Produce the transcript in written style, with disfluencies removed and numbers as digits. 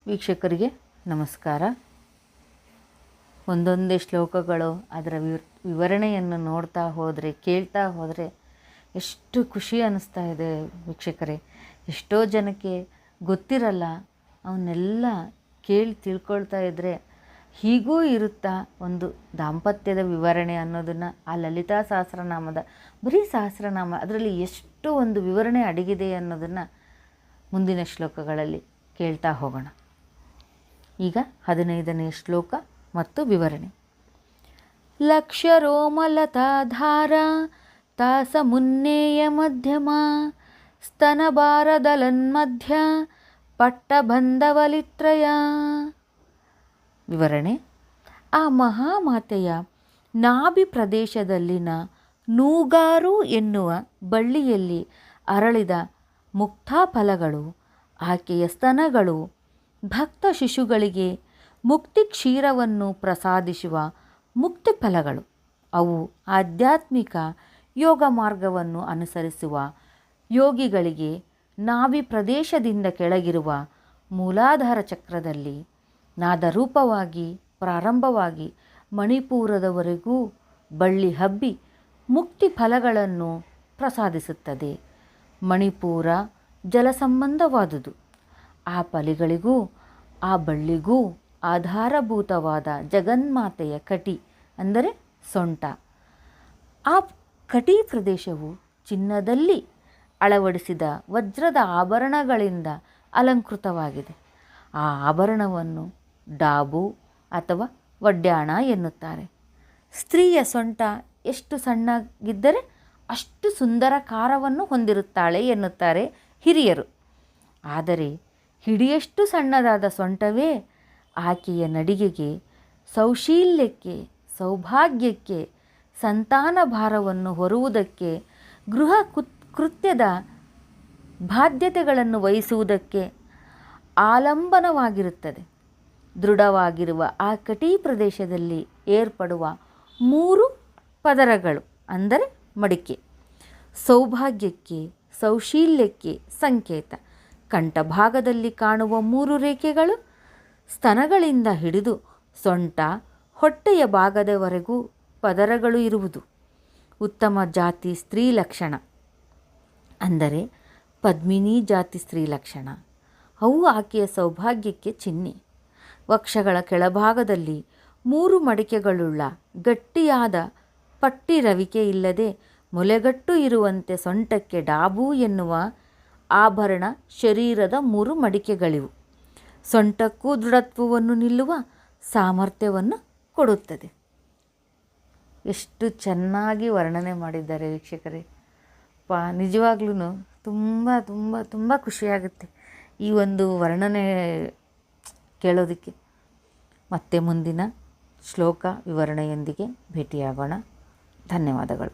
ವೀಕ್ಷಕರಿಗೆ ನಮಸ್ಕಾರ. ಒಂದೊಂದೇ ಶ್ಲೋಕಗಳು ಅದರ ವಿವರಣೆಯನ್ನು ನೋಡ್ತಾ ಹೋದರೆ, ಕೇಳ್ತಾ ಹೋದರೆ ಎಷ್ಟು ಖುಷಿ ಅನ್ನಿಸ್ತಾ ಇದೆ ವೀಕ್ಷಕರೇ. ಎಷ್ಟೋ ಜನಕ್ಕೆ ಗೊತ್ತಿರಲ್ಲ. ಅವನ್ನೆಲ್ಲ ಕೇಳಿ ತಿಳ್ಕೊಳ್ತಾ ಇದ್ದರೆ ಹೀಗೂ ಇರುತ್ತಾ ಒಂದು ದಾಂಪತ್ಯದ ವಿವರಣೆ ಅನ್ನೋದನ್ನು ಆ ಲಲಿತಾ ಸಹಸ್ರನಾಮದ ಬರೀ ಸಹಸ್ರನಾಮ ಅದರಲ್ಲಿ ಎಷ್ಟು ಒಂದು ವಿವರಣೆ ಅಡಗಿದೆ ಅನ್ನೋದನ್ನು ಮುಂದಿನ ಶ್ಲೋಕಗಳಲ್ಲಿ ಕೇಳ್ತಾ ಹೋಗೋಣ. ಈಗ 15ನೇ ಶ್ಲೋಕ ಮತ್ತು ವಿವರಣೆ. ಲಕ್ಷ್ಯ ರೋಮಲತಾಧಾರ ತಾಸ ಮುನ್ನೇಯ ಮಧ್ಯಮ ಸ್ತನಭಾರದಲನ್ಮಧ್ಯ ಪಟ್ಟಬಂಧವಲಿತ್ರಯ. ವಿವರಣೆ. ಆ ಮಹಾಮಾತೆಯ ನಾಭಿ ಪ್ರದೇಶದಲ್ಲಿನ ನೂಗಾರು ಎನ್ನುವ ಬಳ್ಳಿಯಲ್ಲಿ ಅರಳಿದ ಮುಕ್ತಾಫಲಗಳು, ಆಕೆಯ ಸ್ತನಗಳು ಭಕ್ತ ಶಿಶುಗಳಿಗೆ ಮುಕ್ತಿ ಕ್ಷೀರವನ್ನು ಪ್ರಸಾದಿಸುವ ಮುಕ್ತಿ ಫಲಗಳು. ಅವು ಆಧ್ಯಾತ್ಮಿಕ ಯೋಗ ಮಾರ್ಗವನ್ನು ಅನುಸರಿಸುವ ಯೋಗಿಗಳಿಗೆ ನಾಭಿ ಪ್ರದೇಶದಿಂದ ಕೆಳಗಿರುವ ಮೂಲಾಧಾರ ಚಕ್ರದಲ್ಲಿ ನಾದರೂಪವಾಗಿ ಪ್ರಾರಂಭವಾಗಿ ಮಣಿಪೂರದವರೆಗೂ ಬಳ್ಳಿ ಹಬ್ಬಿ ಮುಕ್ತಿ ಫಲಗಳನ್ನು ಪ್ರಸಾದಿಸುತ್ತದೆ. ಮಣಿಪೂರ ಜಲ ಸಂಬಂಧವಾದುದು. ಆ ಫಲಿಗಳಿಗೂ ಆ ಬಳ್ಳಿಗೂ ಆಧಾರಭೂತವಾದ ಜಗನ್ಮಾತೆಯ ಕಟಿ ಅಂದರೆ ಸೊಂಟ. ಆ ಕಟಿ ಪ್ರದೇಶವು ಚಿನ್ನದಲ್ಲಿ ಅಳವಡಿಸಿದ ವಜ್ರದ ಆಭರಣಗಳಿಂದ ಅಲಂಕೃತವಾಗಿದೆ. ಆ ಆಭರಣವನ್ನು ಡಾಬು ಅಥವಾ ವಡ್ಯಾಣ ಎನ್ನುತ್ತಾರೆ. ಸ್ತ್ರೀಯ ಸೊಂಟ ಎಷ್ಟು ಸಣ್ಣಗಿದ್ದರೆ ಅಷ್ಟು ಸುಂದರ ಕಾರವನ್ನು ಹೊಂದಿರುತ್ತಾಳೆ ಎನ್ನುತ್ತಾರೆ ಹಿರಿಯರು. ಆದರೆ ಹಿಡಿಯಷ್ಟು ಸಣ್ಣದಾದ ಸೊಂಟವೇ ಆಕೆಯ ನಡಿಗೆಗೆ, ಸೌಶೀಲ್ಯಕ್ಕೆ, ಸೌಭಾಗ್ಯಕ್ಕೆ, ಸಂತಾನ ಭಾರವನ್ನು ಹೊರುವುದಕ್ಕೆ, ಗೃಹ ಕೃತ್ಯದ ಬಾಧ್ಯತೆಗಳನ್ನು ವಹಿಸುವುದಕ್ಕೆ ಆಲಂಬನವಾಗಿರುತ್ತದೆ. ದೃಢವಾಗಿರುವ ಆ ಕಟಿ ಪ್ರದೇಶದಲ್ಲಿ ಏರ್ಪಡುವ 3 ಪದರಗಳು ಅಂದರೆ ಮಡಿಕೆ ಸೌಭಾಗ್ಯಕ್ಕೆ, ಸೌಶೀಲ್ಯಕ್ಕೆ ಸಂಕೇತ. ಕಂಠಭಾಗದಲ್ಲಿ ಕಾಣುವ 3 ರೇಖೆಗಳು ಸ್ತನಗಳಿಂದ ಹಿಡಿದು ಸೊಂಟ ಹೊಟ್ಟೆಯ ಭಾಗದವರೆಗೂ ಪದರಗಳು ಇರುವುದು ಉತ್ತಮ ಜಾತಿ ಸ್ತ್ರೀ ಲಕ್ಷಣ, ಅಂದರೆ ಪದ್ಮಿನಿ ಜಾತಿ ಸ್ತ್ರೀ ಲಕ್ಷಣ. ಅವು ಆಕೆಯ ಸೌಭಾಗ್ಯಕ್ಕೆ ಚಿಹ್ನೆ. ವಕ್ಷಗಳ ಕೆಳಭಾಗದಲ್ಲಿ 3 ಮಡಿಕೆಗಳುಳ್ಳ ಗಟ್ಟಿಯಾದ ಪಟ್ಟಿ ರವಿಕೆ ಇಲ್ಲದೆ ಮೊಲೆಗಟ್ಟು ಇರುವಂತೆ ಸೊಂಟಕ್ಕೆ ಡಾಬು ಎನ್ನುವ ಆಭರಣ ಶರೀರದ 3 ಮಡಿಕೆಗಳಿವು. ಸೊಂಟಕ್ಕೂ ದೃಢತ್ವವನ್ನು ನಿಲ್ಲುವ ಸಾಮರ್ಥ್ಯವನ್ನು ಕೊಡುತ್ತದೆ. ಎಷ್ಟು ಚೆನ್ನಾಗಿ ವರ್ಣನೆ ಮಾಡಿದ್ದಾರೆ ವೀಕ್ಷಕರೇ. ನಿಜವಾಗ್ಲೂ ತುಂಬ ತುಂಬ ತುಂಬ ಖುಷಿಯಾಗುತ್ತೆ ಈ ಒಂದು ವರ್ಣನೆ ಕೇಳೋದಕ್ಕೆ. ಮತ್ತೆ ಮುಂದಿನ ಶ್ಲೋಕ ವಿವರಣೆಯೊಂದಿಗೆ ಭೇಟಿಯಾಗೋಣ. ಧನ್ಯವಾದಗಳು.